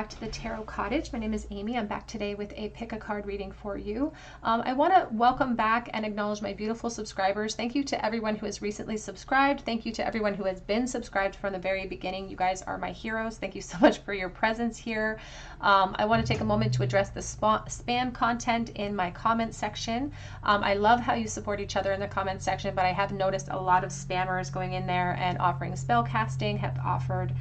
back to the Tarot Cottage. My name is Amy. I'm back today with a pick a card reading for you. I want to welcome back and acknowledge my beautiful subscribers. Thank you to everyone who has recently subscribed. Thank you to everyone who has been subscribed from the very beginning. You guys are my heroes. Thank you so much for your presence here. I want to take a moment to address the spam content in my comment section. I love how you support each other in the comment section, but I have noticed a lot of spammers going in there and offering spell casting, have offered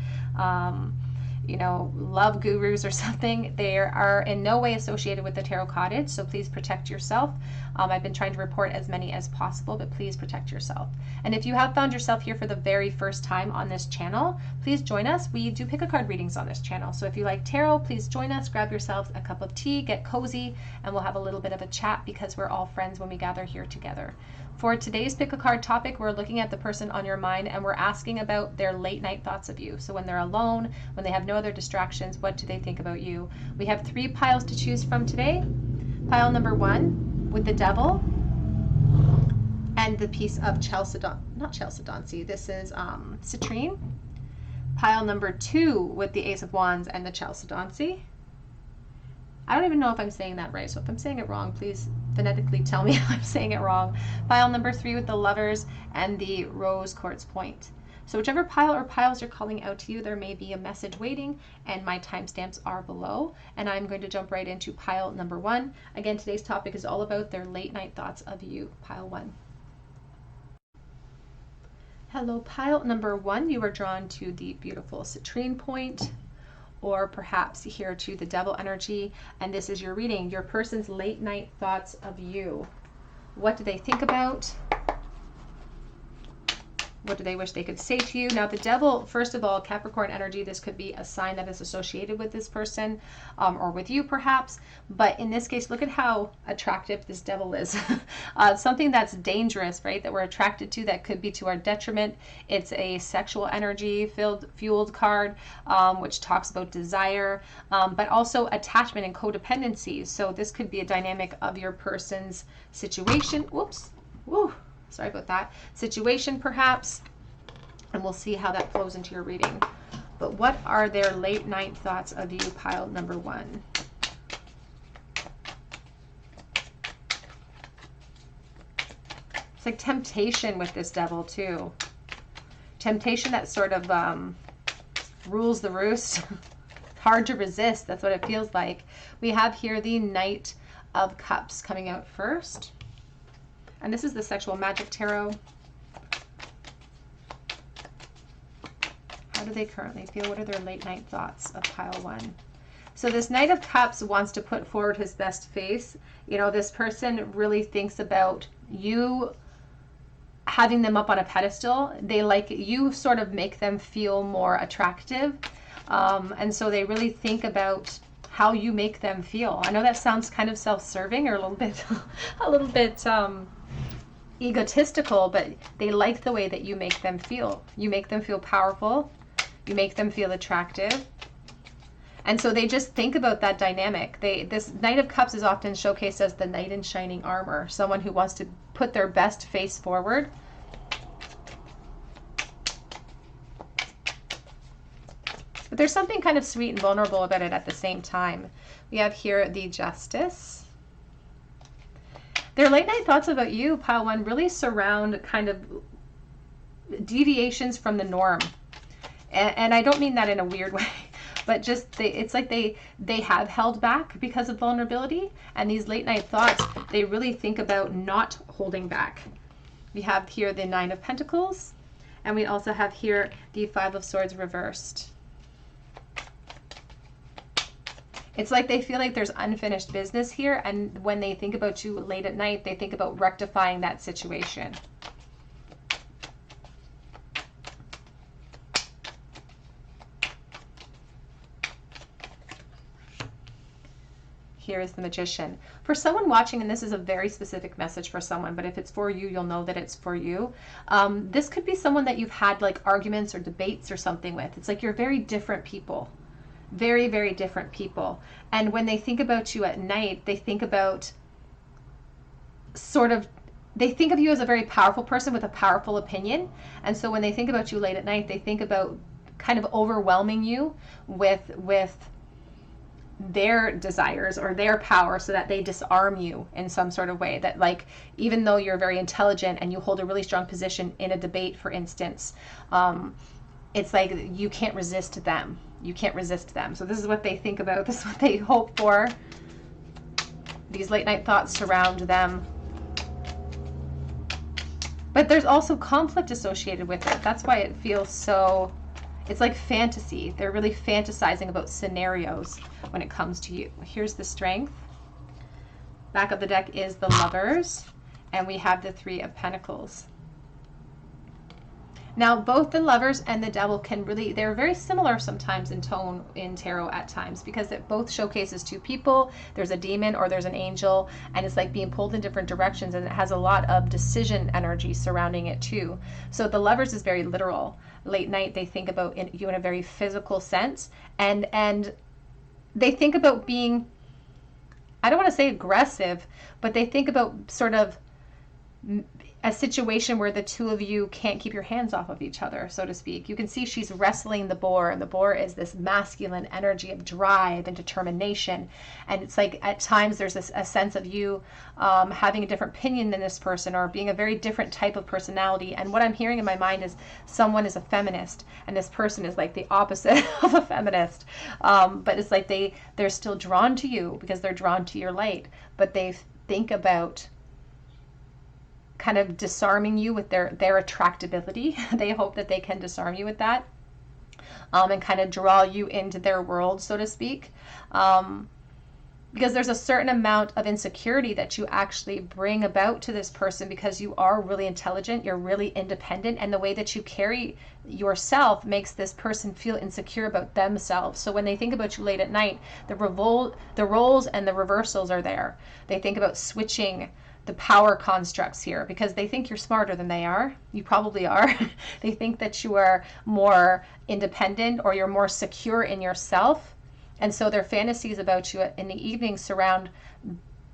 love gurus or something. They are in no way associated with the Tarot Cottage, so please protect yourself. I've been trying to report as many as possible, but please protect yourself. And if you have found yourself here for the very first time on this channel, please join us. We do pick a card readings on this channel. So if you like tarot, please join us, grab yourselves a cup of tea, get cozy, and we'll have a little bit of a chat because we're all friends when we gather here together. For today's pick a card topic, we're looking at the person on your mind and we're asking about their late night thoughts of you. So when they're alone, when they have no other distractions, what do they think about you? We have 3 piles to choose from today. Pile number 1 with the Devil and the piece of Chalcedony. This is citrine. Pile number 2 with the Ace of Wands and the Chalcedony. I don't even know if I'm saying that right, so if I'm saying it wrong, please phonetically tell me if I'm saying it wrong. Pile number 3 with the Lovers and the Rose Quartz Point. So whichever pile or piles you're calling out to you, there may be a message waiting, and my timestamps are below. And I'm going to jump right into pile number 1. Again, today's topic is all about their late night thoughts of you, pile 1. Hello, pile number 1. You are drawn to the beautiful citrine point, or perhaps here to the Devil energy, and this is your reading, your person's late night thoughts of you. What do they think about? What do they wish they could say to you? Now the Devil, first of all, Capricorn energy, this could be a sign that is associated with this person or with you perhaps. But in this case, look at how attractive this Devil is. Something that's dangerous, right, that we're attracted to that could be to our detriment. It's a sexual energy fueled card, which talks about desire, but also attachment and codependency. So this could be a dynamic of your person's situation. Whoops. Woo. Sorry about that. Situation perhaps, and we'll see how that flows into your reading. But what are their late night thoughts of you, pile number 1? It's like temptation with this Devil too. Temptation that sort of rules the roost. Hard to resist. That's what it feels like. We have here the Knight of Cups coming out first. And this is the Sexual Magic Tarot. How do they currently feel? What are their late night thoughts of pile 1? So this Knight of Cups wants to put forward his best face. You know, this person really thinks about you having them up on a pedestal. They like you, sort of make them feel more attractive. And so they really think about how you make them feel. I know that sounds kind of self-serving or a little bit egotistical, but they like the way that you make them feel. You make them feel powerful. You make them feel attractive. And so they just think about that dynamic. This Knight of Cups is often showcased as the knight in shining armor, someone who wants to put their best face forward. But there's something kind of sweet and vulnerable about it at the same time. We have here the Justice. Their late night thoughts about you, pile 1, really surround kind of deviations from the norm. And I don't mean that in a weird way, but just it's like they have held back because of vulnerability. And these late night thoughts, they really think about not holding back. We have here the 9 of Pentacles, and we also have here the 5 of Swords reversed. It's like they feel like there's unfinished business here, and when they think about you late at night, they think about rectifying that situation. Here is the Magician. For someone watching, and this is a very specific message for someone, but if it's for you, you'll know that it's for you. This could be someone that you've had like arguments or debates or something with. It's like you're very different people. Very, very different people. And when they think about you at night, they think about they think of you as a very powerful person with a powerful opinion. And so when they think about you late at night, they think about kind of overwhelming you with their desires or their power so that they disarm you in some sort of way. That, like, even though you're very intelligent and you hold a really strong position in a debate, for instance, it's like you can't resist them. You can't resist them. So this is what they think about. This is what they hope for. These late night thoughts surround them. But there's also conflict associated with it. That's why it feels so, it's like fantasy. They're really fantasizing about scenarios when it comes to you. Here's the Strength. Back of the deck is the Lovers. And we have the Three of Pentacles. Now, both the Lovers and the Devil can really, they're very similar sometimes in tone in tarot at times, because it both showcases two people. There's a demon or there's an angel, and it's like being pulled in different directions, and it has a lot of decision energy surrounding it too. So the Lovers is very literal. Late night, they think about you in a very physical sense, and they think about being, I don't want to say aggressive, but they think about sort of a situation where the two of you can't keep your hands off of each other, so to speak. You can see she's wrestling the boar, and the boar is this masculine energy of drive and determination. And it's like at times there's a sense of you having a different opinion than this person, or being a very different type of personality. And what I'm hearing in my mind is someone is a feminist, and this person is like the opposite of a feminist. But it's like they're still drawn to you because they're drawn to your light, but they think about kind of disarming you with their attractability. They hope that they can disarm you with that, and kind of draw you into their world, so to speak, because there's a certain amount of insecurity that you actually bring about to this person, because you are really intelligent, you're really independent, and the way that you carry yourself makes this person feel insecure about themselves. So when they think about you late at night, the roles and the reversals are there. They think about switching the power constructs here, because they think you're smarter than they are. You probably are. They think that you are more independent, or you're more secure in yourself. And so their fantasies about you in the evening surround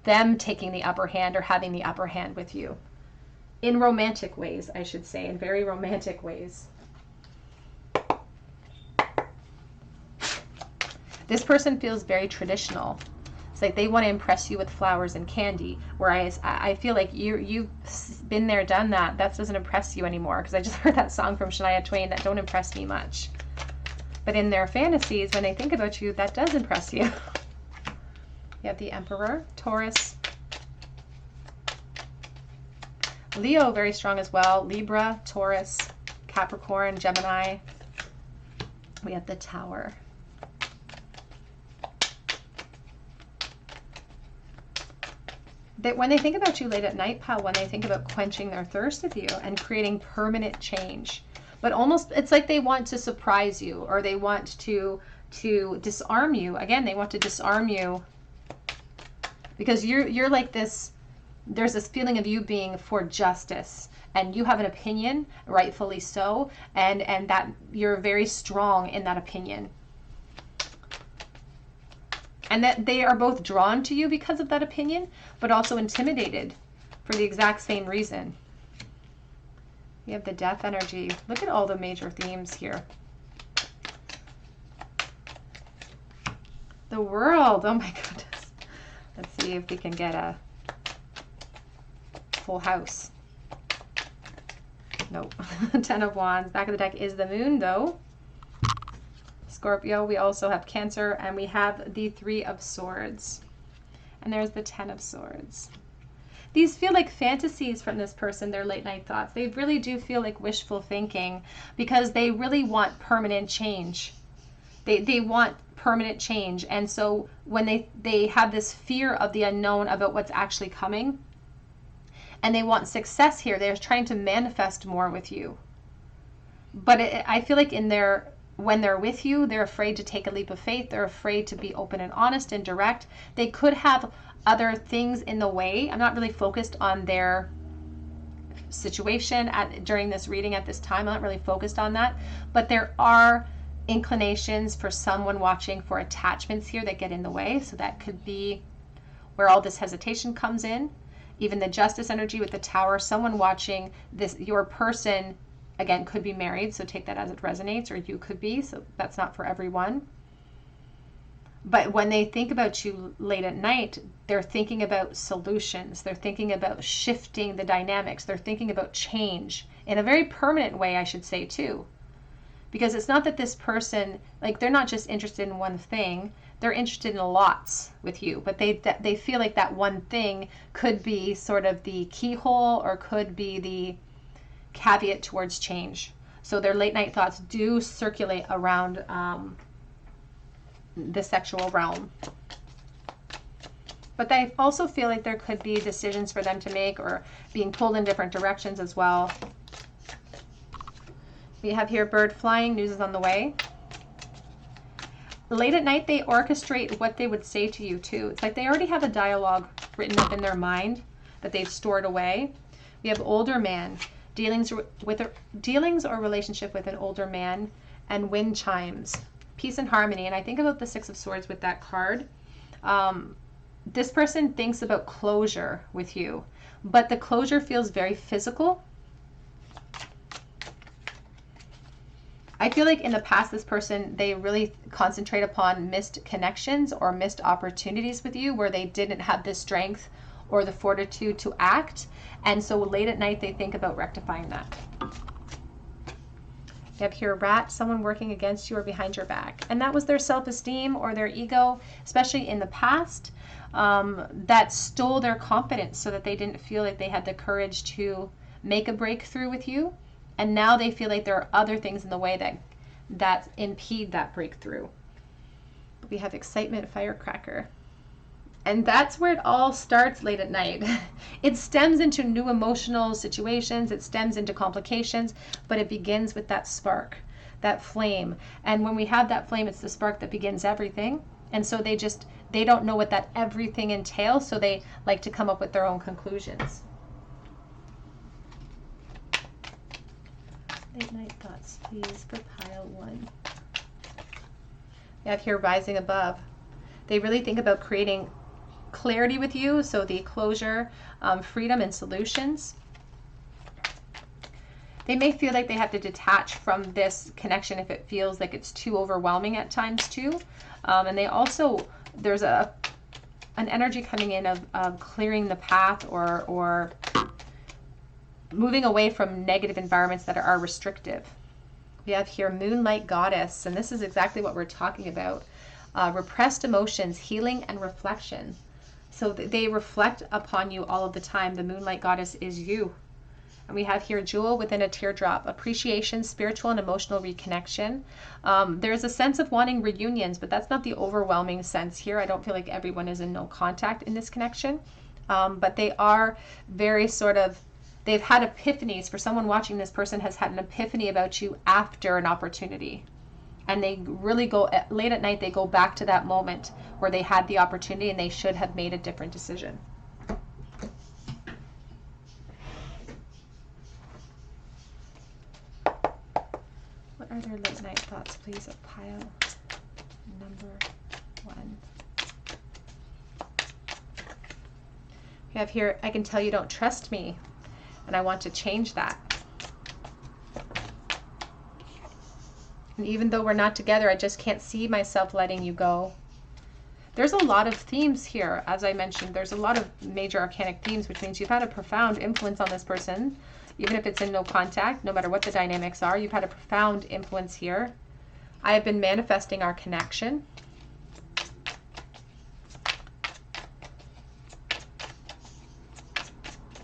them taking the upper hand, or having the upper hand with you. In romantic ways, I should say, in very romantic ways. This person feels very traditional. Like they want to impress you with flowers and candy, whereas I feel like you've been there, done that. That doesn't impress you anymore, because I just heard that song from Shania Twain, that don't impress me much. But in their fantasies, when they think about you, that does impress you. You have the Emperor, Taurus, Leo, very strong as well, Libra, Taurus, Capricorn, Gemini. We have the Tower. That when they think about you late at night, pal, when they think about quenching their thirst with you and creating permanent change, but almost it's like they want to surprise you, or they want to disarm you. Again, they want to disarm you because you're like this. There's this feeling of you being for justice, and you have an opinion, rightfully so, and that you're very strong in that opinion. And that they are both drawn to you because of that opinion, but also intimidated for the exact same reason. We have the Death energy. Look at all the major themes here. The World. Oh my goodness. Let's see if we can get a full house. Nope. 10 of Wands. Back of the deck is the Moon, though. Scorpio, we also have Cancer, and we have the 3 of Swords. And there's the 10 of Swords. These feel like fantasies from this person, their late night thoughts. They really do feel like wishful thinking, because they really want permanent change. They want permanent change. And so when they have this fear of the unknown about what's actually coming, and they want success here, they're trying to manifest more with you. But I feel like when they're with you, they're afraid to take a leap of faith. They're afraid to be open and honest and direct. They could have other things in the way. I'm not really focused on their situation during this reading at this time. I'm not really focused on that. But there are inclinations for someone watching for attachments here that get in the way. So that could be where all this hesitation comes in. Even the Justice energy with the Tower, someone watching this, your person, again, could be married, so take that as it resonates, or you could be, so that's not for everyone. But when they think about you late at night, they're thinking about solutions. They're thinking about shifting the dynamics. They're thinking about change in a very permanent way, I should say, too. Because it's not that this person, like, they're not just interested in one thing. They're interested in lots with you. But they feel like that one thing could be sort of the keyhole or could be the caveat towards change. So their late night thoughts do circulate around the sexual realm. But I also feel like there could be decisions for them to make or being pulled in different directions as well. We have here bird flying, news is on the way. Late at night, they orchestrate what they would say to you too. It's like they already have a dialogue written up in their mind that they've stored away. We have older man, dealings or relationship with an older man, and wind chimes. Peace and harmony. And I think about the Six of Swords with that card. This person thinks about closure with you, but the closure feels very physical. I feel like in the past, this person, they really concentrate upon missed connections or missed opportunities with you where they didn't have the strength or the fortitude to act. And so late at night, they think about rectifying that. You have here a rat, someone working against you or behind your back. And that was their self-esteem or their ego, especially in the past, that stole their confidence so that they didn't feel like they had the courage to make a breakthrough with you. And now they feel like there are other things in the way that impede that breakthrough. We have excitement, firecracker. And that's where it all starts late at night. It stems into new emotional situations. It stems into complications, but it begins with that spark, that flame. And when we have that flame, it's the spark that begins everything. And so they don't know what that everything entails. So they like to come up with their own conclusions. Late night thoughts, please, for pile 1. We have here rising above. They really think about creating clarity with you, so the closure, freedom, and solutions. They may feel like they have to detach from this connection if it feels like it's too overwhelming at times too. And they also, there's an energy coming in of clearing the path or moving away from negative environments that are restrictive. We have here Moonlight Goddess, and this is exactly what we're talking about. Repressed emotions, healing, and reflection. So they reflect upon you all of the time. The Moonlight Goddess is you. And we have here Jewel within a teardrop, appreciation, spiritual and emotional reconnection. There's a sense of wanting reunions, but that's not the overwhelming sense here. I don't feel like everyone is in no contact in this connection. But they are very sort of, they've had epiphanies. For someone watching, this person has had an epiphany about you after an opportunity. And they really go, late at night, they go back to that moment where they had the opportunity and they should have made a different decision. What are their late night thoughts, please, of pile number 1? We have here, I can tell you don't trust me, and I want to change that. And even though we're not together, I just can't see myself letting you go. There's a lot of themes here. As I mentioned, there's a lot of major arcanic themes, which means you've had a profound influence on this person. Even if it's in no contact, no matter what the dynamics are, you've had a profound influence here. I have been manifesting our connection.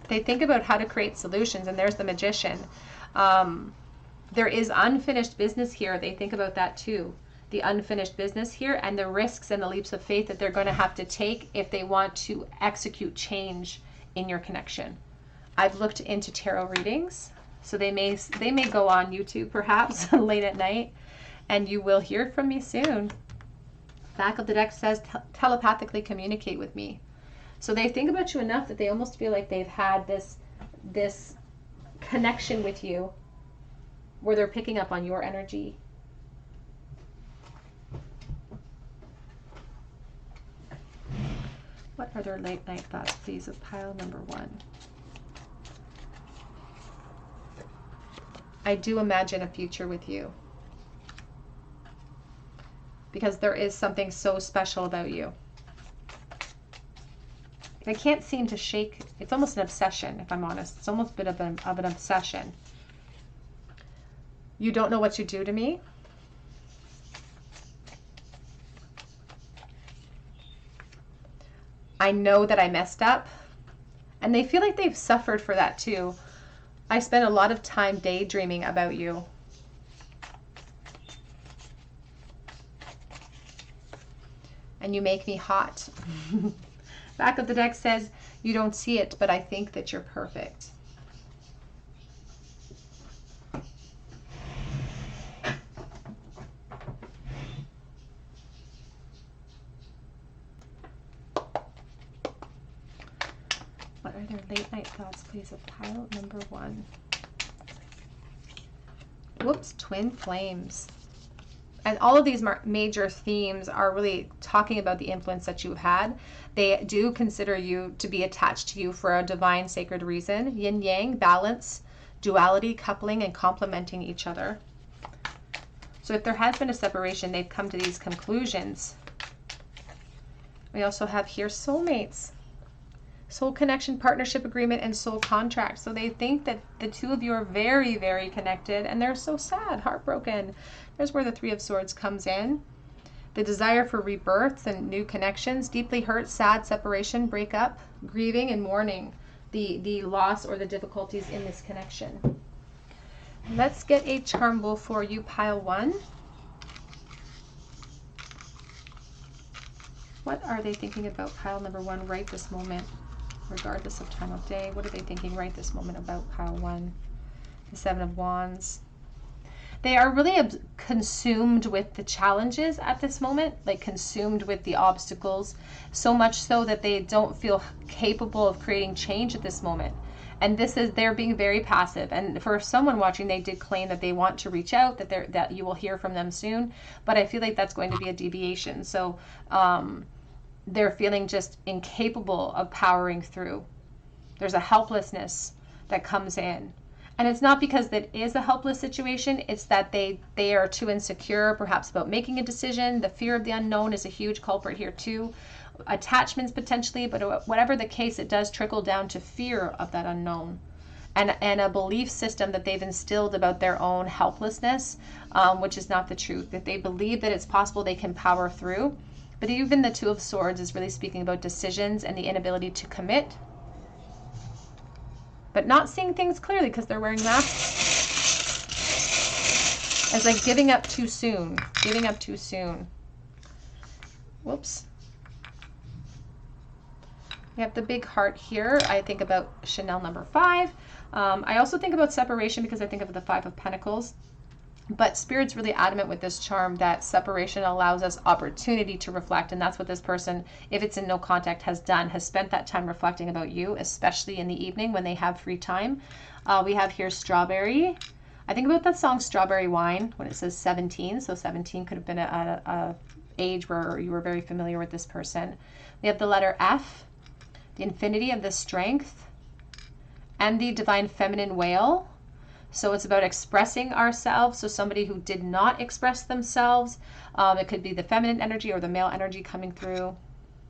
They think about how to create solutions, and there's the Magician. There is unfinished business here. They think about that too. The unfinished business here and the risks and the leaps of faith that they're going to have to take if they want to execute change in your connection. I've looked into tarot readings, so they may go on YouTube perhaps late at night, and you will hear from me soon. Back of the deck says telepathically communicate with me. So they think about you enough that they almost feel like they've had this connection with you where they're picking up on your energy. What are their late night thoughts, please, of pile number 1? I do imagine a future with you. because there is something so special about you. They can't seem to shake. It's almost an obsession, if I'm honest. It's almost a bit of an obsession. You don't know what you do to me. I know that I messed up. And they feel like they've suffered for that too. I spend a lot of time daydreaming about you. And you make me hot. Back of the deck says, you don't see it, but I think that you're perfect. What are their late night thoughts, please, of pile number 1? Whoops, twin flames. And all of these major themes are really talking about the influence that you've had. They do consider you to be attached to you for a divine sacred reason. Yin yang, balance, duality, coupling, and complementing each other. So if there has been a separation, they've come to these conclusions. We also have here soulmates. Soul connection, partnership agreement, and soul contract. So they think that the two of you are very, very connected, and they're so sad, heartbroken. There's where the Three of Swords comes in. The desire for rebirth and new connections, deeply hurt, sad, separation, breakup, grieving, and mourning the loss or the difficulties in this connection. Let's get a charm bowl for you, pile 1. What are they thinking about pile number 1 right this moment? Regardless of time of day, what are they thinking right this moment about pile 1? The Seven of Wands. They are really consumed with the challenges at this moment, like consumed with the obstacles, so much so that they don't feel capable of creating change at this moment. And this is, they're being very passive. And for someone watching, they did claim that they want to reach out, that you will hear from them soon. But I feel like that's going to be a deviation. So they're feeling just incapable of powering through. There's a helplessness that comes in. And it's not because that is a helpless situation, it's that they are too insecure, perhaps about making a decision. The fear of the unknown is a huge culprit here too. Attachments potentially, but whatever the case, it does trickle down to fear of that unknown. And a belief system that they've instilled about their own helplessness, which is not the truth. That they believe that it's possible they can power through. But even the Two of Swords is really speaking about decisions and the inability to commit. But not seeing things clearly because they're wearing masks. It's like giving up too soon. Giving up too soon. Whoops. We have the big heart here. I think about Chanel number 5. I also think about separation because I think of the 5 of Pentacles. But Spirit's really adamant with this charm that separation allows us opportunity to reflect. And that's what this person, if it's in no contact, has done, has spent that time reflecting about you, especially in the evening when they have free time. We have here strawberry. I think about that song Strawberry Wine when it says 17. So 17 could have been a age where you were very familiar with this person. We have the letter F, the infinity of the strength, and the divine feminine whale. So it's about expressing ourselves. So somebody who did not express themselves, it could be the feminine energy or the male energy coming through.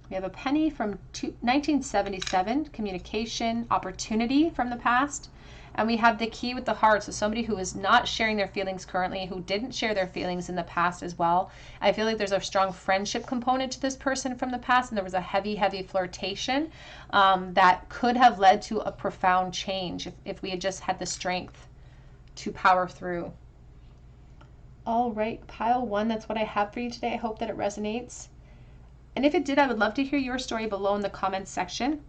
We have a penny from 1977, communication, opportunity from the past. And we have the key with the heart. So somebody who is not sharing their feelings currently, who didn't share their feelings in the past as well. I feel like there's a strong friendship component to this person from the past. And there was a heavy, heavy flirtation that could have led to a profound change if we had just had the strength to power through. All right, pile 1, that's what I have for you today. I hope that it resonates. And if it did, I would love to hear your story below in the comments section.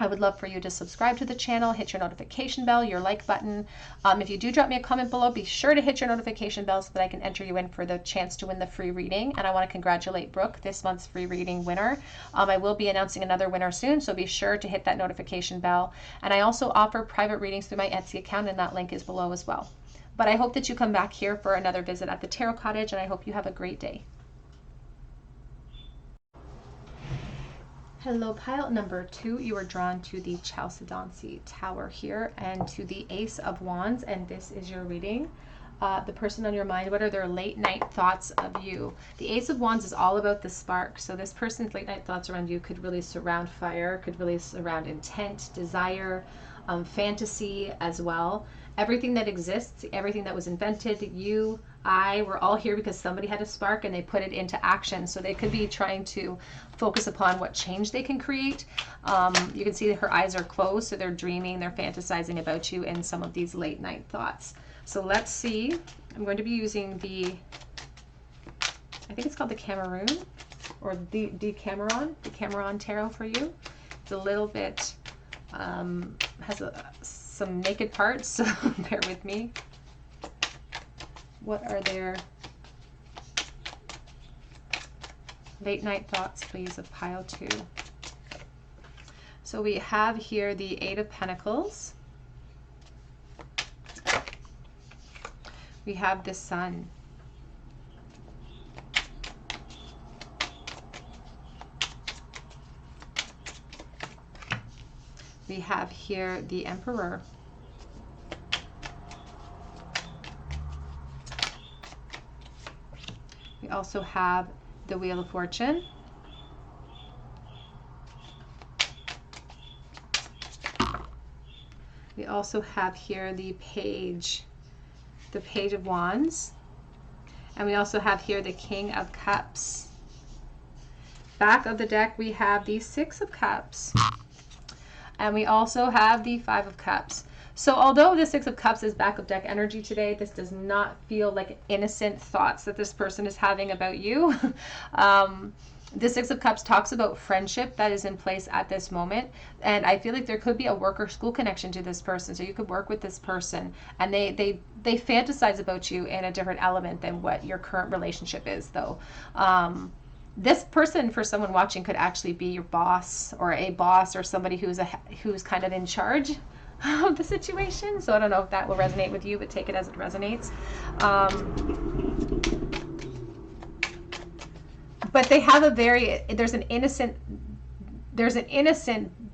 I would love for you to subscribe to the channel, hit your notification bell, your like button. If you do drop me a comment below, be sure to hit your notification bell so that I can enter you in for the chance to win the free reading. And I want to congratulate Brooke, this month's free reading winner. I will be announcing another winner soon, so be sure to hit that notification bell. And I also offer private readings through my Etsy account, and that link is below as well. But I hope that you come back here for another visit at the Tarot Cottage, and I hope you have a great day. Hello, pile number 2. You are drawn to the Chalcedony Tower here and to the Ace of Wands, and this is your reading. the person on your mind, what are their late night thoughts of you? The Ace of Wands is all about the spark. So this person's late night thoughts around you could really surround fire, could really surround intent, desire, fantasy as well. Everything that exists, everything that was invented, you, I, we're all here because somebody had a spark and they put it into action. So they could be trying to focus upon what change they can create. You can see that her eyes are closed, so they're dreaming, they're fantasizing about you in some of these late night thoughts. So let's see. I'm going to be using the, I think it's called the Cameroon, or the Cameron Tarot for you. It's a little bit, has some naked parts, so bear with me. What are their late night thoughts, please, of pile 2? So we have here the 8 of Pentacles. We have the Sun. We have here the Emperor. We also have the Wheel of Fortune. We also have here the Page of Wands. And we also have here the King of Cups. Back of the deck, we have the 6 of Cups. And we also have the 5 of Cups. So although the 6 of Cups is back of deck energy today, this does not feel like innocent thoughts that this person is having about you. The 6 of Cups talks about friendship that is in place at this moment. And I feel like there could be a work or school connection to this person. So you could work with this person and they fantasize about you in a different element than what your current relationship is, though. This person, for someone watching, could actually be your boss or somebody who's kind of in charge of the situation. So I don't know if that will resonate with you, but take it as it resonates. But they have there's an innocent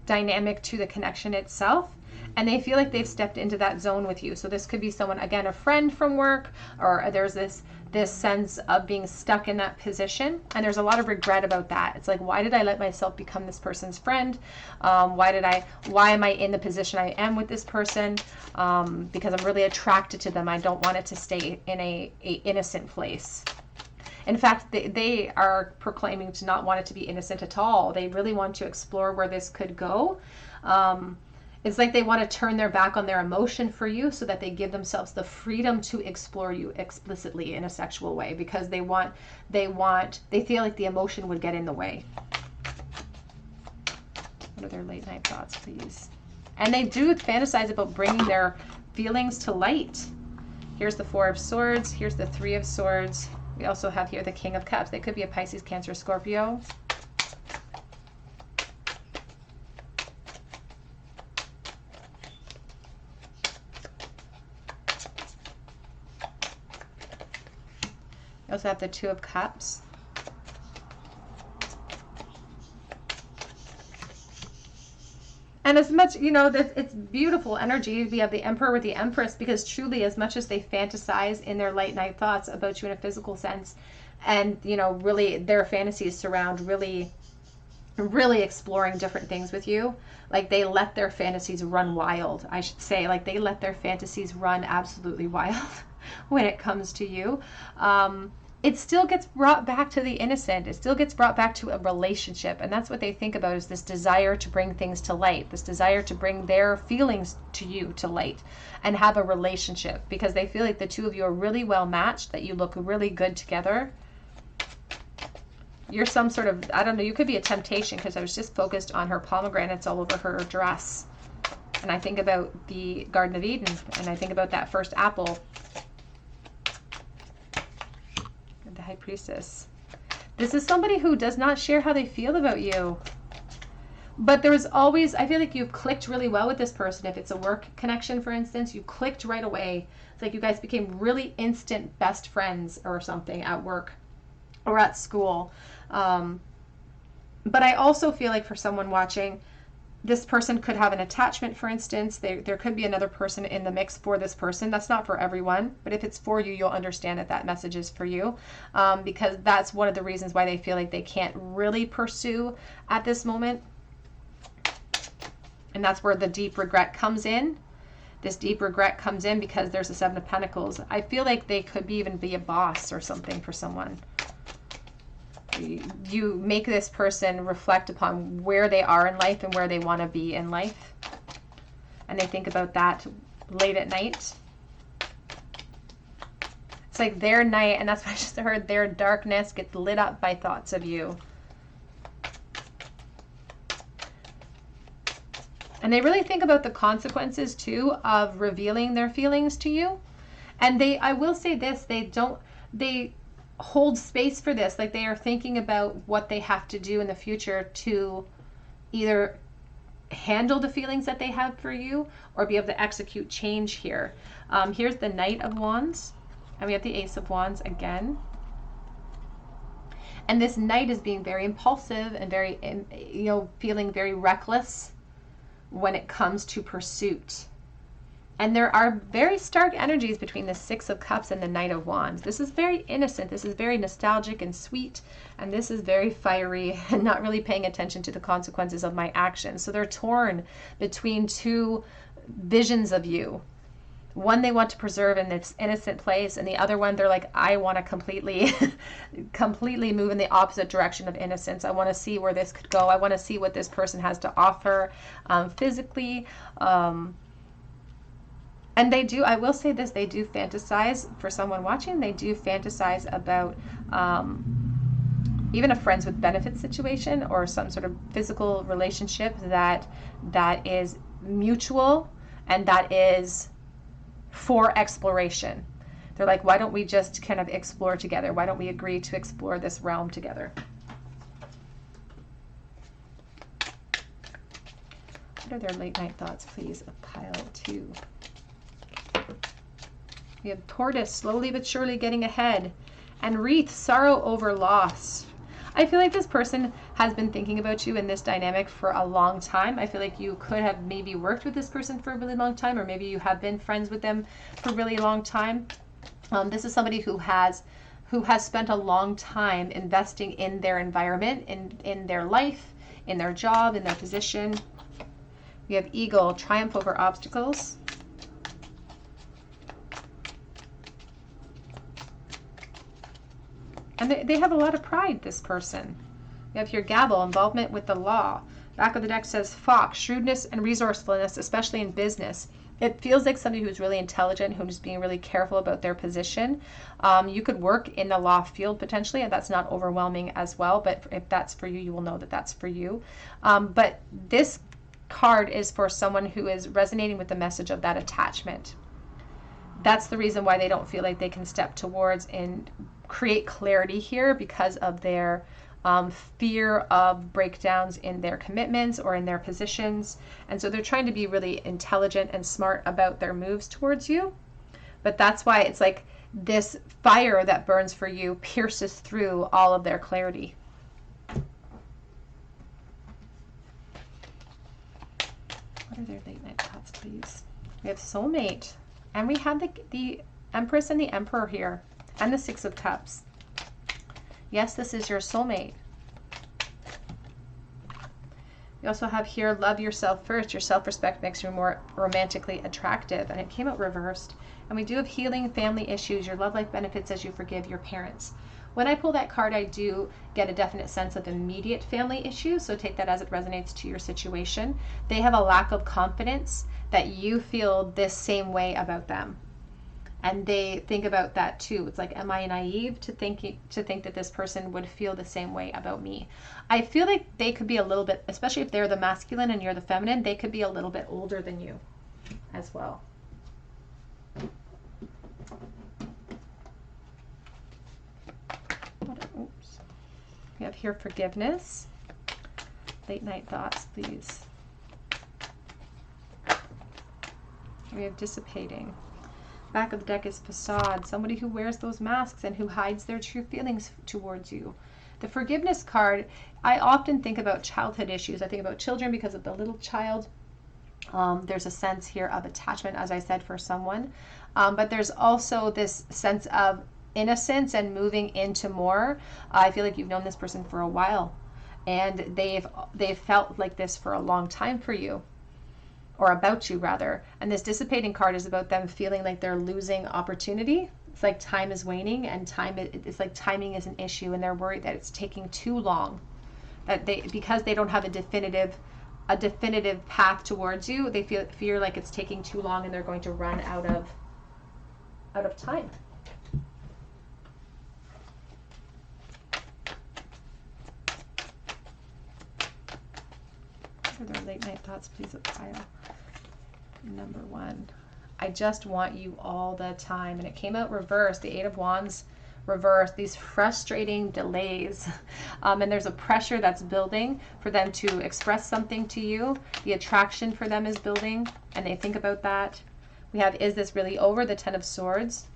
dynamic to the connection itself, and they feel like they've stepped into that zone with you. So this could be someone, again, a friend from work, or there's this sense of being stuck in that position, and there's a lot of regret about that. It's like, why did I let myself become this person's friend? Why am I in the position I am with this person? Because I'm really attracted to them. I don't want it to stay in a innocent place. In fact, they are proclaiming to not want it to be innocent at all. They really want to explore where this could go. It's like they want to turn their back on their emotion for you so that they give themselves the freedom to explore you explicitly in a sexual way, because they feel like the emotion would get in the way. What are their late night thoughts, please? And they do fantasize about bringing their feelings to light. Here's the 4 of Swords. Here's the 3 of Swords. We also have here the King of Cups. They could be a Pisces, Cancer, Scorpio. We also have the 2 of Cups. And as much, it's beautiful energy. We have the Emperor with the Empress, because truly, as much as they fantasize in their late night thoughts about you in a physical sense, and, really their fantasies surround really exploring different things with you, like they let their fantasies run wild, I should say. Like they let their fantasies run absolutely wild when it comes to you. It still gets brought back to the innocent. It still gets brought back to a relationship. And that's what they think about, is this desire to bring things to light, this desire to bring their feelings to you to light and have a relationship, because they feel like the two of you are really well matched, that you look really good together. You're some sort of, I don't know, you could be a temptation, because I was just focused on her pomegranates all over her dress. And I think about the Garden of Eden, and I think about that first apple. The High Priestess. This is somebody who does not share how they feel about you. But there's always, I feel like you've clicked really well with this person. If it's a work connection, for instance, you clicked right away. It's like you guys became really instant best friends or something at work or at school. But I also feel like for someone watching, This person could have an attachment, for instance. There could be another person in the mix for this person. That's not for everyone, but if it's for you, you'll understand that that message is for you, because that's one of the reasons why they feel like they can't really pursue at this moment. And that's where the deep regret comes in. This deep regret comes in because there's a Seven of Pentacles. I feel like they could even be a boss or something for someone. You make this person reflect upon where they are in life and where they want to be in life. And they think about that late at night. It's like their night, and that's what I just heard, their darkness gets lit up by thoughts of you. And they really think about the consequences too of revealing their feelings to you. And I will say this, they hold space for this. Like they are thinking about what they have to do in the future to either handle the feelings that they have for you or be able to execute change here. Here's the Knight of Wands, and we have the Ace of Wands again. And this Knight is being very impulsive and very, feeling very reckless when it comes to pursuit. And there are very stark energies between the Six of Cups and the Knight of Wands. This is very innocent. This is very nostalgic and sweet. And this is very fiery and not really paying attention to the consequences of my actions. So they're torn between two visions of you. One they want to preserve in this innocent place, and the other one they're like, I want to completely move in the opposite direction of innocence. I want to see where this could go. I want to see what this person has to offer physically. And they do, I will say this, they do fantasize, for someone watching, they do fantasize about even a friends with benefits situation or some sort of physical relationship that is mutual and that is for exploration. They're like, why don't we just kind of explore together? Why don't we agree to explore this realm together? What are their late night thoughts, please? A pile 2. We have Tortoise, slowly but surely getting ahead. And Wreath, sorrow over loss. I feel like this person has been thinking about you in this dynamic for a long time. I feel like you could have maybe worked with this person for a really long time, or maybe you have been friends with them for a really long time. This is somebody who has spent a long time investing in their environment, in their life, in their job, in their position. We have Eagle, triumph over obstacles. And they have a lot of pride, this person. We have here Gavel, involvement with the law. Back of the deck says Fox, shrewdness and resourcefulness, especially in business. It feels like somebody who's really intelligent, who's being really careful about their position. You could work in the law field potentially, and that's not overwhelming as well. But if that's for you, you will know that that's for you. But this card is for someone who is resonating with the message of that attachment. That's the reason why they don't feel like they can step towards and create clarity here, because of their fear of breakdowns in their commitments or in their positions. And so they're trying to be really intelligent and smart about their moves towards you. But that's why it's like this fire that burns for you pierces through all of their clarity. What are their late night thoughts, please? We have Soulmate. And we have the Empress and the Emperor here. And the Six of Cups. Yes, this is your soulmate. We also have here, love yourself first. Your self-respect makes you more romantically attractive. And it came out reversed. And we do have healing, family issues. Your love life benefits as you forgive your parents. When I pull that card, I do get a definite sense of immediate family issues. So take that as it resonates to your situation. They have a lack of confidence that you feel this same way about them. And they think about that too. It's like, am I naive to think that this person would feel the same way about me? I feel like they could be a little bit, especially if they're the masculine and you're the feminine, they could be a little bit older than you as well. Oops. We have here forgiveness. Late night thoughts, please. We have dissipating. Back of the deck is facade, somebody who wears those masks and who hides their true feelings towards you. The forgiveness card, I often think about childhood issues. I think about children because of the little child. There's a sense here of attachment, as I said, for someone. But there's also this sense of innocence and moving into more. I feel like you've known this person for a while, and they've felt like this for a long time for you, or about you rather. And this dissipating card is about them feeling like they're losing opportunity. It's like time is waning, and it's like timing is an issue, and they're worried that it's taking too long. That because they don't have a definitive path towards you, they fear like it's taking too long, and they're going to run out of time. What are their late night thoughts, please, of pile number 1? I just want you all the time. And it came out reversed, the 8 of Wands reversed, these frustrating delays. And there's a pressure that's building for them to express something to you. The attraction for them is building, and they think about that. We have, is this really over? The 10 of Swords.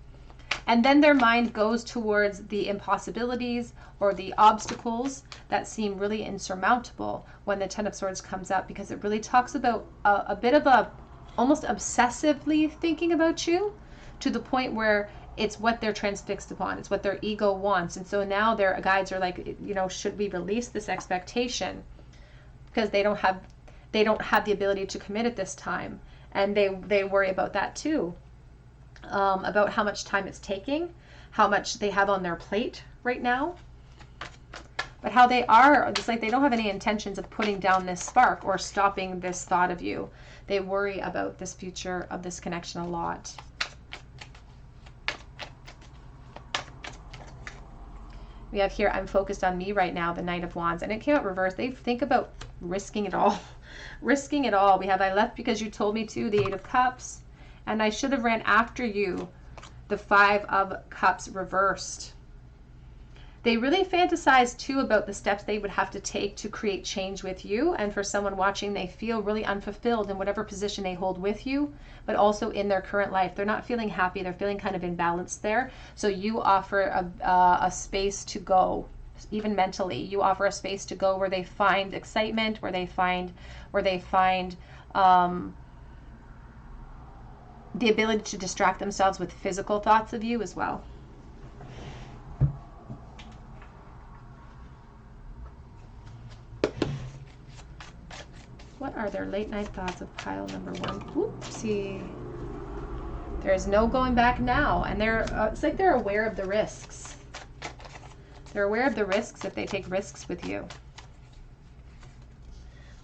And then their mind goes towards the impossibilities or the obstacles that seem really insurmountable when the 10 of Swords comes up, because it really talks about a bit of a almost obsessively thinking about you, to the point where it's what they're transfixed upon. It's what their ego wants. And so now their guides are like, should we release this expectation? Because they don't have the ability to commit at this time. And they worry about that too. About how much time it's taking, how much they have on their plate right now. But how they are, it's like they don't have any intentions of putting down this spark or stopping this thought of you. They worry about this future of this connection a lot. We have here, I'm focused on me right now, the Knight of Wands. And it came out reversed. They think about risking it all. Risking it all. We have, I left because you told me to, the 8 of Cups. And I should have ran after you, the 5 of Cups reversed. They really fantasize too about the steps they would have to take to create change with you. And for someone watching, they feel really unfulfilled in whatever position they hold with you, but also in their current life. They're not feeling happy. They're feeling kind of imbalanced there. So you offer a space to go, even mentally. You offer a space to go where they find excitement, where they find the ability to distract themselves with physical thoughts of you as well. What are their late night thoughts of pile number 1? Oopsie. There's no going back now. And it's like they're aware of the risks. They're aware of the risks if they take risks with you.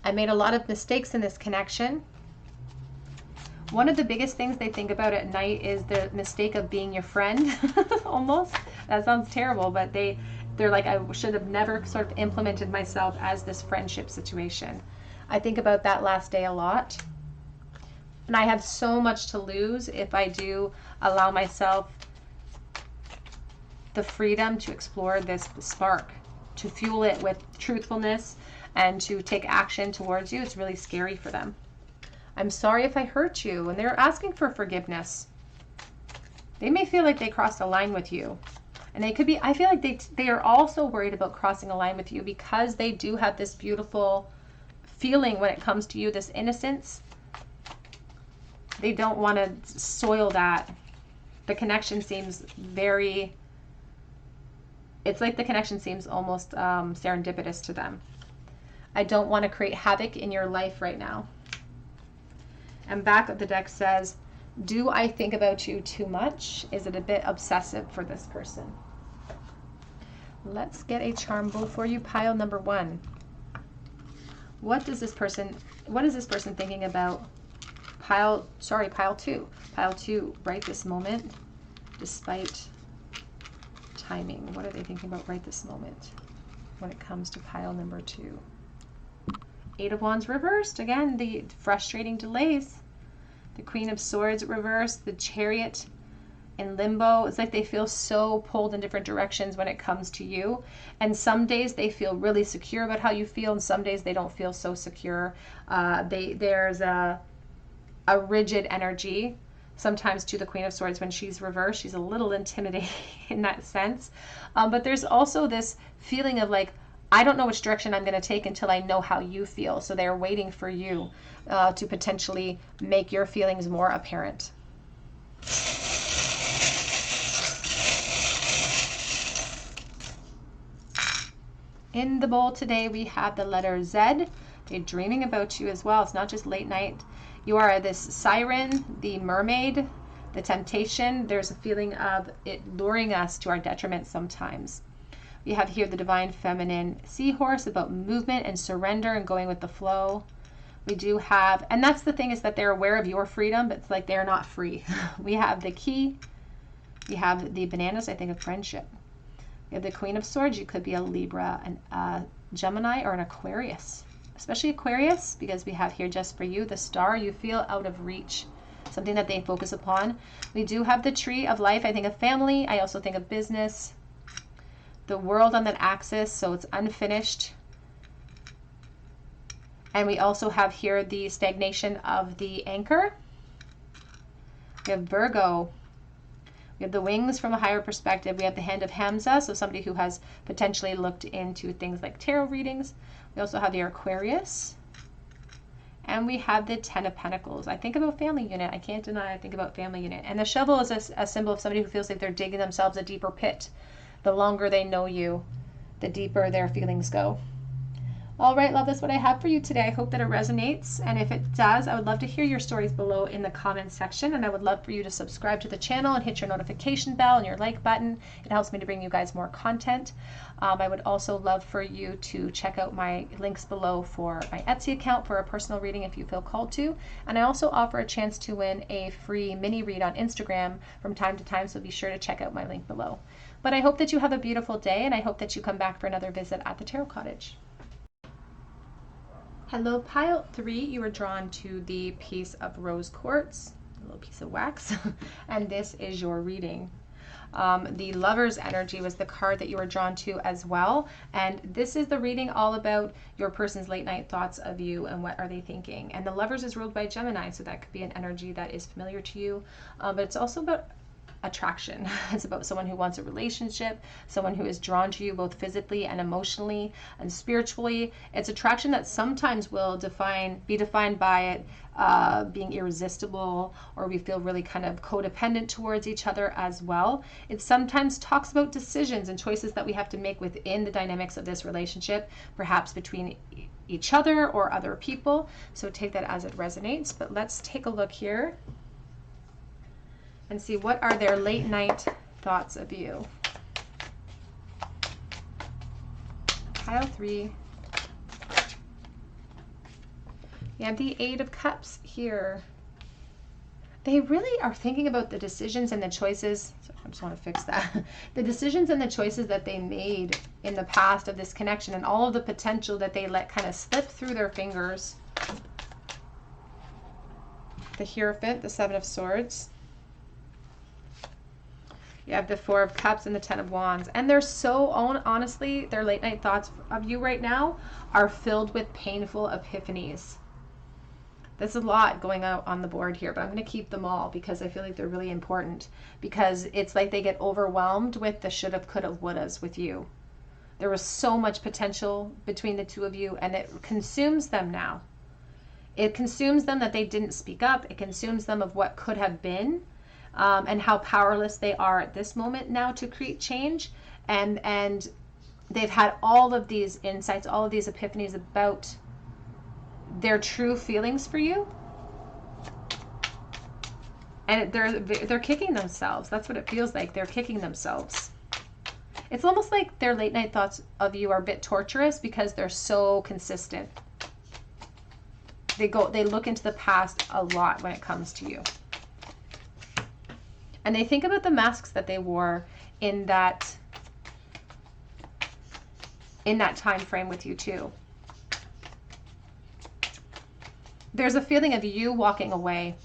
I made a lot of mistakes in this connection. One of the biggest things they think about at night is the mistake of being your friend. Almost. That sounds terrible, but they're like, I should have never sort of implemented myself as this friendship situation. I think about that last day a lot. And I have so much to lose if I do allow myself the freedom to explore this spark, to fuel it with truthfulness and to take action towards you. It's really scary for them. I'm sorry if I hurt you. And they're asking for forgiveness. They may feel like they crossed a line with you. And they could be, I feel like they are also worried about crossing a line with you, because they do have this beautiful feeling when it comes to you, this innocence. They don't want to soil that. The connection seems it's like the connection seems almost serendipitous to them. I don't want to create havoc in your life right now. And back of the deck says, do I think about you too much? Is it a bit obsessive for this person? Let's get a charm bowl for you, pile number 1. What is this person thinking about pile 2? Pile 2, right this moment, despite timing. What are they thinking about right this moment when it comes to pile number 2? 8 of Wands reversed. Again, the frustrating delays. The Queen of Swords reversed. The Chariot in limbo. It's like they feel so pulled in different directions when it comes to you. And some days they feel really secure about how you feel, and some days they don't feel so secure. There's a rigid energy sometimes to the Queen of Swords when she's reversed. She's a little intimidating in that sense. But there's also this feeling of like, I don't know which direction I'm going to take until I know how you feel. So they're waiting for you to potentially make your feelings more apparent. In the bowl today, we have the letter Z. They're dreaming about you as well. It's not just late night. You are this siren, the mermaid, the temptation. There's a feeling of it luring us to our detriment sometimes. We have here the divine feminine seahorse, about movement and surrender and going with the flow. We do have, and that's the thing, is that they're aware of your freedom, but it's like they're not free. We have the key. We have the bananas, I think of friendship. We have the Queen of Swords. You could be a Libra, a Gemini, or an Aquarius. Especially Aquarius, because we have here just for you the star. You feel out of reach, something that they focus upon. We do have the tree of life. I think of family. I also think of business. The world on that axis, so it's unfinished. And we also have here the stagnation of the anchor. We have Virgo. We have the wings from a higher perspective. We have the hand of Hamza, so somebody who has potentially looked into things like tarot readings. We also have the Aquarius. And we have the Ten of Pentacles. I think about family unit. I can't deny I think about family unit. And the shovel is a symbol of somebody who feels like they're digging themselves a deeper pit. The longer they know you, the deeper their feelings go. All right, love, that's what I have for you today. I hope that it resonates. And if it does, I would love to hear your stories below in the comments section. And I would love for you to subscribe to the channel and hit your notification bell and your like button. It helps me to bring you guys more content. I would also love for you to check out my links below for my Etsy account for a personal reading if you feel called to. And I also offer a chance to win a free mini read on Instagram from time to time, so be sure to check out my link below. But I hope that you have a beautiful day, and I hope that you come back for another visit at the Tarot Cottage. Hello, pile 3. You are drawn to the piece of rose quartz, a little piece of wax, and this is your reading. The Lover's energy was the card that you were drawn to as well, and this is the reading all about your person's late night thoughts of you and what are they thinking. And the Lovers is ruled by Gemini, so that could be an energy that is familiar to you, but it's also about attraction. It's about someone who wants a relationship, someone who is drawn to you both physically and emotionally and spiritually. It's attraction that sometimes will be defined by it being irresistible, or we feel really kind of codependent towards each other as well. It sometimes talks about decisions and choices that we have to make within the dynamics of this relationship, perhaps between each other or other people. So take that as it resonates. But let's take a look here and see what are their late night thoughts of you. Pile 3. You have the 8 of Cups here. They really are thinking about the decisions and the choices. So I just want to fix that. The decisions and the choices that they made in the past of this connection, and all of the potential that they let kind of slip through their fingers. The Hierophant, the 7 of Swords. You have the 4 of Cups and the 10 of Wands. And they're so, honestly, their late night thoughts of you right now are filled with painful epiphanies. There's a lot going out on the board here, but I'm going to keep them all because I feel like they're really important, because it's like they get overwhelmed with the shoulda, coulda, wouldas with you. There was so much potential between the two of you, and it consumes them now. It consumes them that they didn't speak up. It consumes them of what could have been. And how powerless they are at this moment now to create change. And they've had all of these insights, all of these epiphanies about their true feelings for you. And they're kicking themselves. That's what it feels like. They're kicking themselves. It's almost like their late night thoughts of you are a bit torturous because they're so consistent. They look into the past a lot when it comes to you. And they think about the masks that they wore in that time frame with you too. There's a feeling of you walking away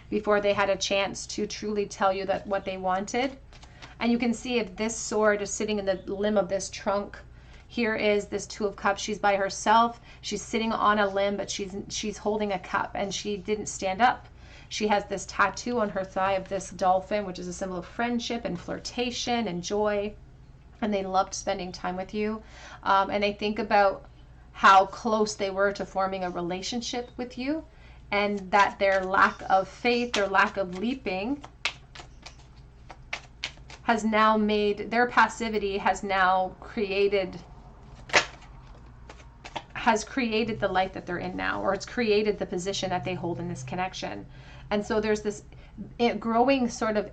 before they had a chance to truly tell you that what they wanted. And you can see if this sword is sitting in the limb of this trunk, Here is this Two of Cups. She's by herself. She's sitting on a limb, but she's holding a cup, and she didn't stand up. She has this tattoo on her thigh of this dolphin, which is a symbol of friendship and flirtation and joy. And they loved spending time with you. And they think about how close they were to forming a relationship with you, and that their lack of faith, their lack of leaping, has now made, their passivity has now created the life that they're in now, or it's created the position that they hold in this connection. And so there's this growing sort of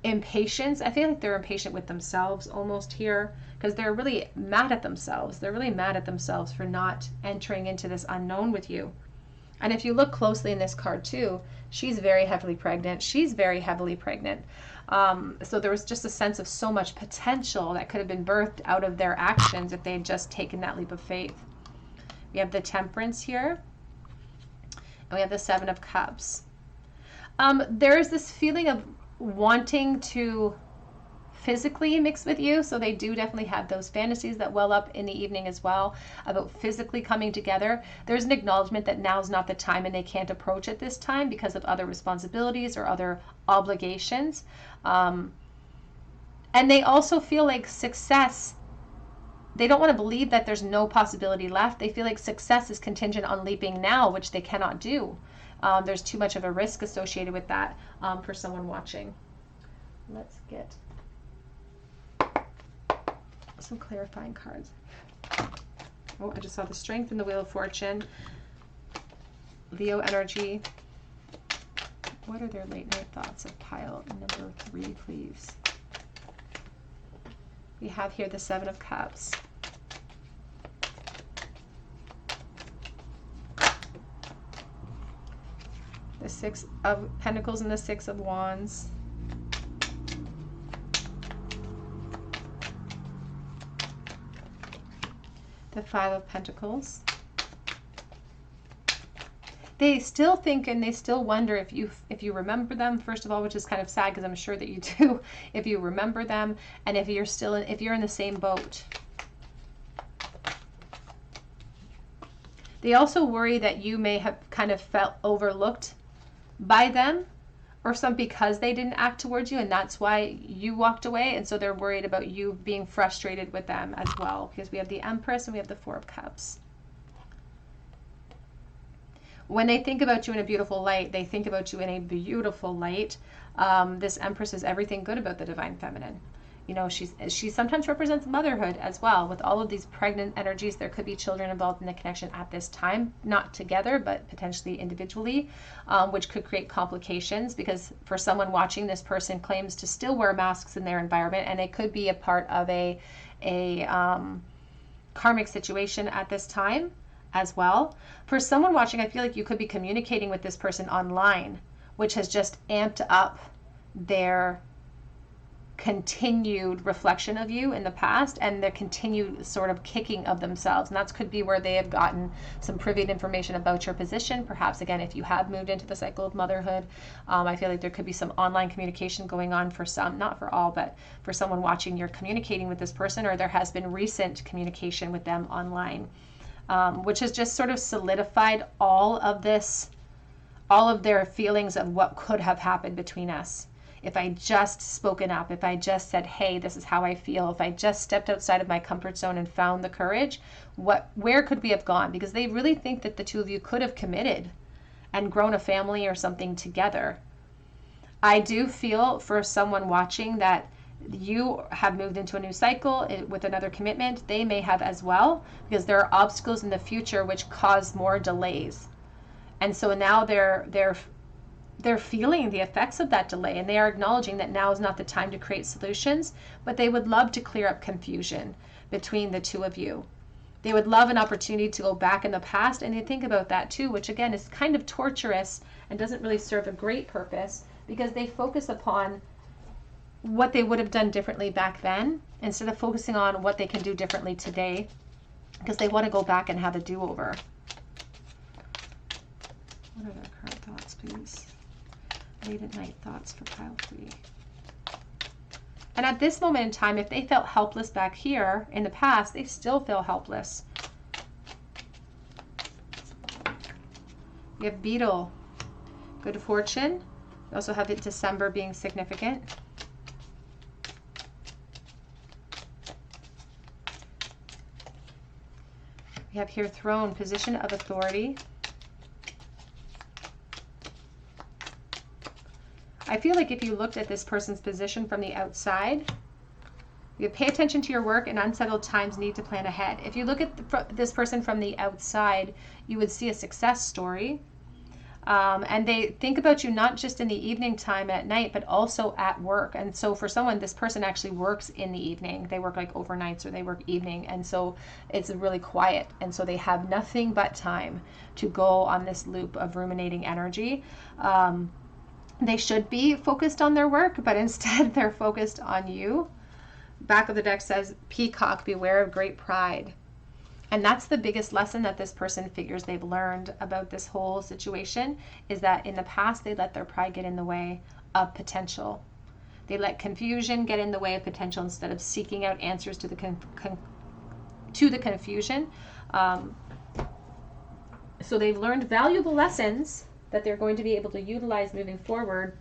impatience. I feel like they're impatient with themselves almost here, because they're really mad at themselves. They're really mad at themselves for not entering into this unknown with you. And if you look closely in this card too, she's very heavily pregnant. She's very heavily pregnant. So there was just a sense of so much potential that could have been birthed out of their actions if they had just taken that leap of faith. We have the Temperance here. And we have the Seven of Cups. There's this feeling of wanting to physically mix with you. So they do definitely have those fantasies that well up in the evening as well about physically coming together. There's an acknowledgement that now's not the time and they can't approach at this time because of other responsibilities or other obligations. And they also feel like success, they don't want to believe that there's no possibility left. They feel like success is contingent on leaping now, which they cannot do. There's too much of a risk associated with that for someone watching. Let's get some clarifying cards. Oh, I just saw the Strength and the Wheel of Fortune. Leo energy. What are their late night thoughts of pile number 3, please? We have here the Seven of Cups. The Six of Pentacles and the Six of Wands. The Five of Pentacles. They still think and they still wonder if you remember them, first of all, which is kind of sad because I'm sure that you do, if you remember them, and if you're in the same boat. They also worry that you may have kind of felt overlooked by them, or because they didn't act towards you, and that's why you walked away. And so they're worried about you being frustrated with them as well, because we have the Empress and we have the Four of Cups. When they think about you in a beautiful light, they think about you in a beautiful light. This Empress is everything good about the Divine Feminine. You know, she sometimes represents motherhood as well. With all of these pregnant energies, there could be children involved in the connection at this time, not together, but potentially individually, which could create complications, because for someone watching, this person claims to still wear masks in their environment, and they could be a part of a karmic situation at this time as well. For someone watching, I feel like you could be communicating with this person online, which has just amped up their continued reflection of you in the past and the continued sort of kicking of themselves. And that could be where they have gotten some privy information about your position. Perhaps, again, if you have moved into the cycle of motherhood, I feel like there could be some online communication going on for some, not for all, but for someone watching, you're communicating with this person, or there has been recent communication with them online, which has just sort of solidified all of their feelings of what could have happened between us. If I just spoken up, if I just said, hey, this is how I feel, if I just stepped outside of my comfort zone and found the courage, where could we have gone? Because they really think that the two of you could have committed and grown a family or something together. I do feel for someone watching that you have moved into a new cycle with another commitment. They may have as well, because there are obstacles in the future which cause more delays. And so now they're feeling the effects of that delay, and they are acknowledging that now is not the time to create solutions, but they would love to clear up confusion between the two of you. They would love an opportunity to go back in the past, and they think about that too, which again is kind of torturous and doesn't really serve a great purpose, because they focus upon what they would have done differently back then instead of focusing on what they can do differently today, because they want to go back and have a do-over. What are their current thoughts, please? Late at night thoughts for pile 3. And at this moment in time, if they felt helpless back here in the past, they still feel helpless. We have Beetle, good fortune. We also have it December being significant. We have here Throne, position of authority. I feel like if you looked at this person's position from the outside, you pay attention to your work, and unsettled times need to plan ahead. If you look at this person from the outside, you would see a success story. And they think about you not just in the evening time at night, but also at work. And so for someone, this person actually works in the evening. They work like overnights or they work evening. And so it's really quiet. And so they have nothing but time to go on this loop of ruminating energy. They should be focused on their work, but instead they're focused on you. Back of the deck says, Peacock, beware of great pride. And that's the biggest lesson that this person figures they've learned about this whole situation, is that in the past they let their pride get in the way of potential. They let confusion get in the way of potential instead of seeking out answers to the confusion. So they've learned valuable lessons that they're going to be able to utilize moving forward.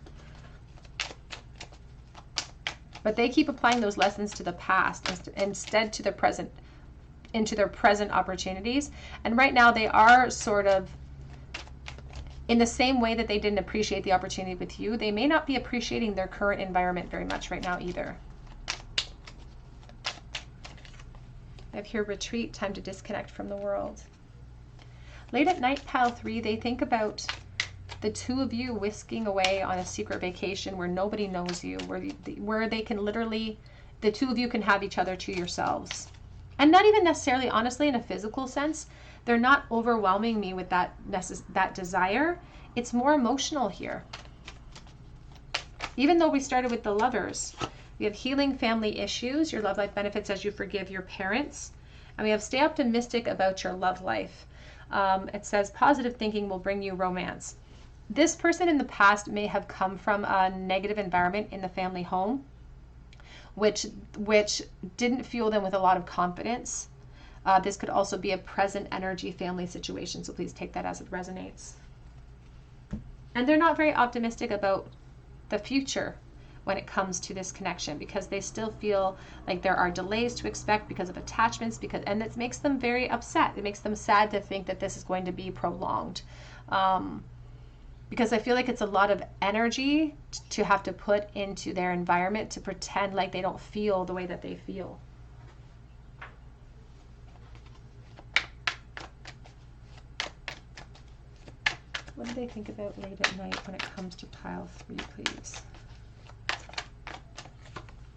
But they keep applying those lessons to the past instead to the present, into their present opportunities. And right now they are sort of in the same way that they didn't appreciate the opportunity with you. They may not be appreciating their current environment very much right now either. I have here retreat, time to disconnect from the world. Late at night, pile 3, they think about the two of you whisking away on a secret vacation where nobody knows you, where they can literally, the two of you can have each other to yourselves. And not even necessarily, honestly, in a physical sense. They're not overwhelming me with that desire. It's more emotional here. Even though we started with the Lovers, we have healing family issues. Your love life benefits as you forgive your parents. And we have stay optimistic about your love life. It says positive thinking will bring you romance. This person in the past may have come from a negative environment in the family home, which didn't fuel them with a lot of confidence. This could also be a present energy family situation, so please take that as it resonates. And they're not very optimistic about the future when it comes to this connection, because they still feel like there are delays to expect because of attachments, and it makes them very upset. It makes them sad to think that this is going to be prolonged. Because I feel like it's a lot of energy to have to put into their environment to pretend like they don't feel the way that they feel. What do they think about late at night when it comes to pile 3, please?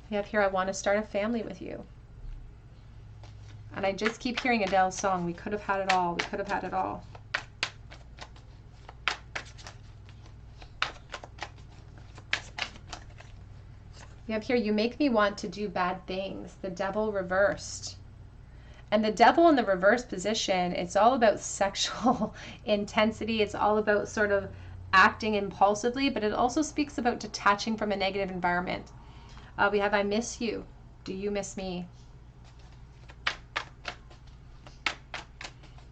We have here, I want to start a family with you. And I just keep hearing Adele's song, we could have had it all, we could have had it all. We have here, you make me want to do bad things. The Devil reversed. And the Devil in the reverse position, it's all about sexual intensity. It's all about sort of acting impulsively, but it also speaks about detaching from a negative environment. We have, I miss you. Do you miss me?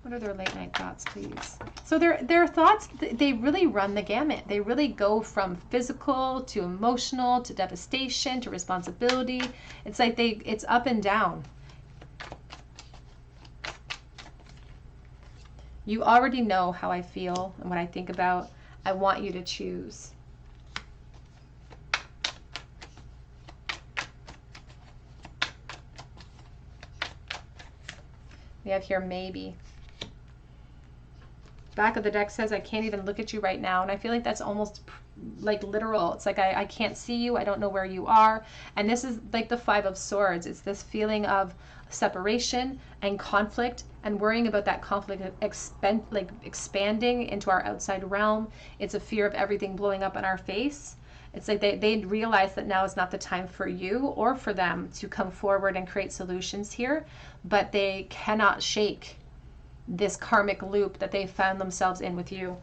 What are their late night thoughts, please? So their thoughts, they really run the gamut. They really go from physical to emotional to devastation to responsibility. It's like it's up and down. You already know how I feel and what I think about. I want you to choose. We have here maybe. Back of the deck says, I can't even look at you right now. And I feel like that's almost like literal. It's like I can't see you. I don't know where you are. And this is like the 5 of Swords. It's this feeling of separation and conflict and worrying about that conflict expanding into our outside realm. It's a fear of everything blowing up in our face. It's like they realize that now is not the time for you or for them to come forward and create solutions here, but they cannot shake this karmic loop that they found themselves in with you.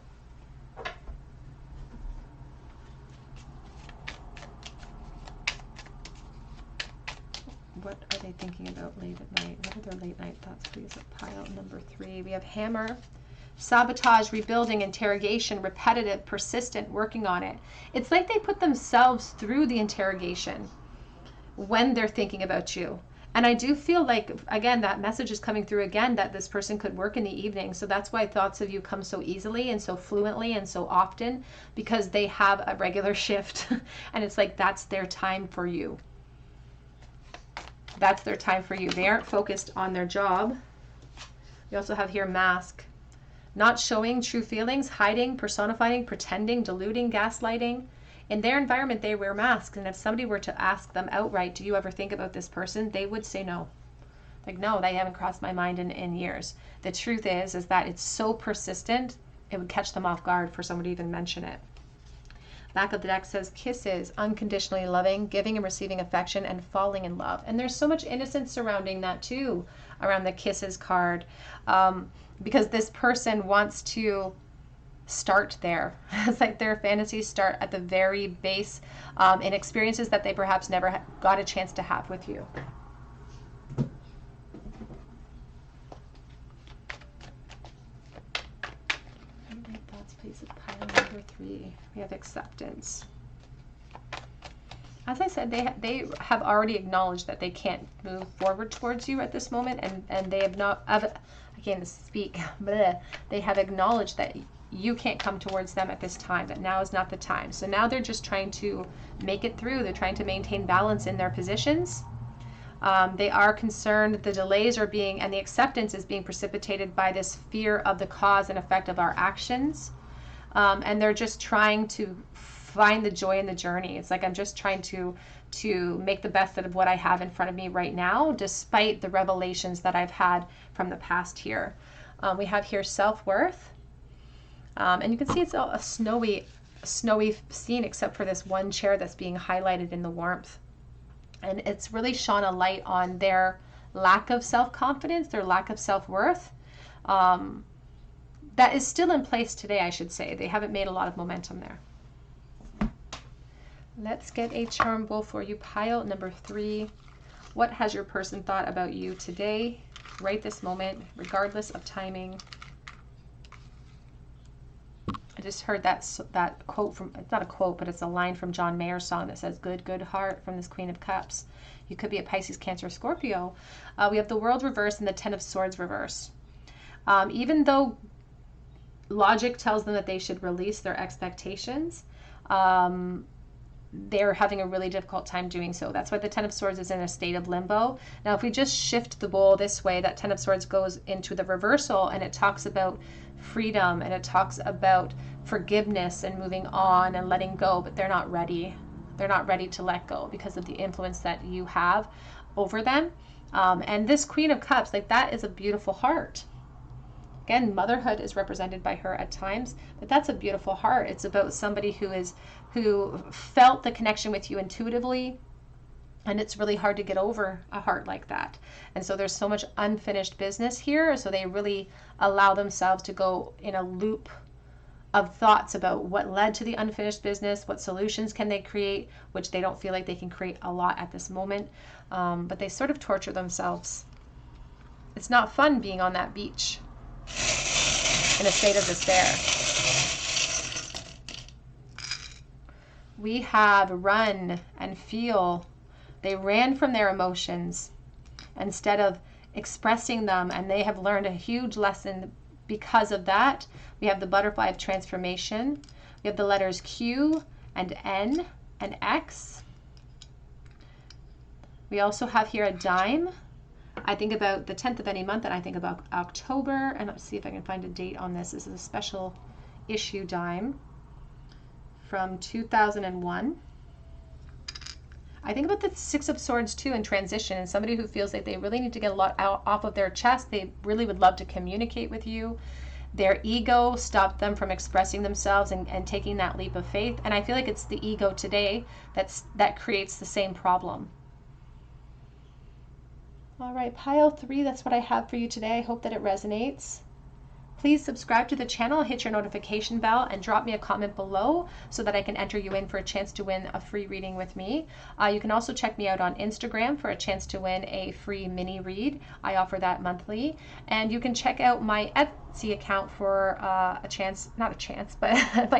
they thinking about late at night? What are their late night thoughts, please? Pile number 3. We have hammer, sabotage, rebuilding, interrogation, repetitive, persistent, working on it. It's like they put themselves through the interrogation when they're thinking about you. And I do feel like, again, that message is coming through again, that this person could work in the evening. So that's why thoughts of you come so easily and so fluently and so often, because they have a regular shift. And it's like, that's their time for you. That's their time for you. They aren't focused on their job. We also have here mask. Not showing true feelings, hiding, personifying, pretending, deluding, gaslighting. In their environment, they wear masks, and if somebody were to ask them outright, do you ever think about this person? They would say no. Like, no, they haven't crossed my mind in years. The truth is that it's so persistent, it would catch them off guard for someone to even mention it. Back of the deck says kisses, unconditionally loving, giving and receiving affection, and falling in love. And there's so much innocence surrounding that too, around the kisses card, because this person wants to start there. It's like their fantasies start at the very base, in experiences that they perhaps never got a chance to have with you. Thoughts, please, of pile number 3. We have acceptance. As I said, they have already acknowledged that they can't move forward towards you at this moment, and they have not, I can't speak, they have acknowledged that you can't come towards them at this time, that now is not the time. So now they're just trying to make it through. They're trying to maintain balance in their positions. They are concerned the delays are being, and the acceptance is being precipitated by this fear of the cause and effect of our actions. And they're just trying to find the joy in the journey. It's like, I'm just trying to make the best out of what I have in front of me right now, despite the revelations that I've had from the past here. We have here self-worth. And you can see it's all a snowy scene, except for this one chair that's being highlighted in the warmth. And it's really shone a light on their lack of self-confidence, their lack of self-worth. That is still in place today, I should say. They haven't made a lot of momentum there. Let's get a charm bowl for you. Pile number 3. What has your person thought about you today, right this moment, regardless of timing? I just heard that quote from, it's not a quote, but it's a line from John Mayer's song that says, good, good heart, from this Queen of Cups. You could be a Pisces, Cancer, Scorpio. We have the World reverse and the Ten of Swords reverse. Even though logic tells them that they should release their expectations, they're having a really difficult time doing so. That's why the Ten of Swords is in a state of limbo. Now, if we just shift the bowl this way, that Ten of Swords goes into the reversal, and it talks about freedom, and it talks about forgiveness and moving on and letting go, but they're not ready. They're not ready to let go because of the influence that you have over them. And this Queen of Cups, like, that is a beautiful heart. Again, motherhood is represented by her at times, but that's a beautiful heart. It's about somebody who felt the connection with you intuitively, and it's really hard to get over a heart like that. And so there's so much unfinished business here, so they really allow themselves to go in a loop of thoughts about what led to the unfinished business, what solutions can they create, which they don't feel like they can create a lot at this moment, but they sort of torture themselves. It's not fun being on that beach in a state of despair. We have run and feel. They ran from their emotions instead of expressing them, and they have learned a huge lesson because of that. We have the butterfly of transformation. We have the letters Q and N and X. We also have here a dime. I think about the 10th of any month, and I think about October, and let's see if I can find a date on this. This is a special issue dime from 2001. I think about the Six of Swords too in transition, and somebody who feels like they really need to get a lot off of their chest. They really would love to communicate with you. Their ego stopped them from expressing themselves and taking that leap of faith. And I feel like it's the ego today that creates the same problem. All right, pile 3, that's what I have for you today. I hope that it resonates. Please subscribe to the channel, hit your notification bell, and drop me a comment below so that I can enter you in for a chance to win a free reading with me. You can also check me out on Instagram for a chance to win a free mini read. I offer that monthly. And you can check out my Etsy account for my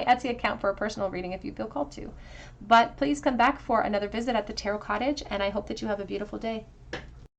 Etsy account for a personal reading if you feel called to. But please come back for another visit at the Tarot Cottage, and I hope that you have a beautiful day.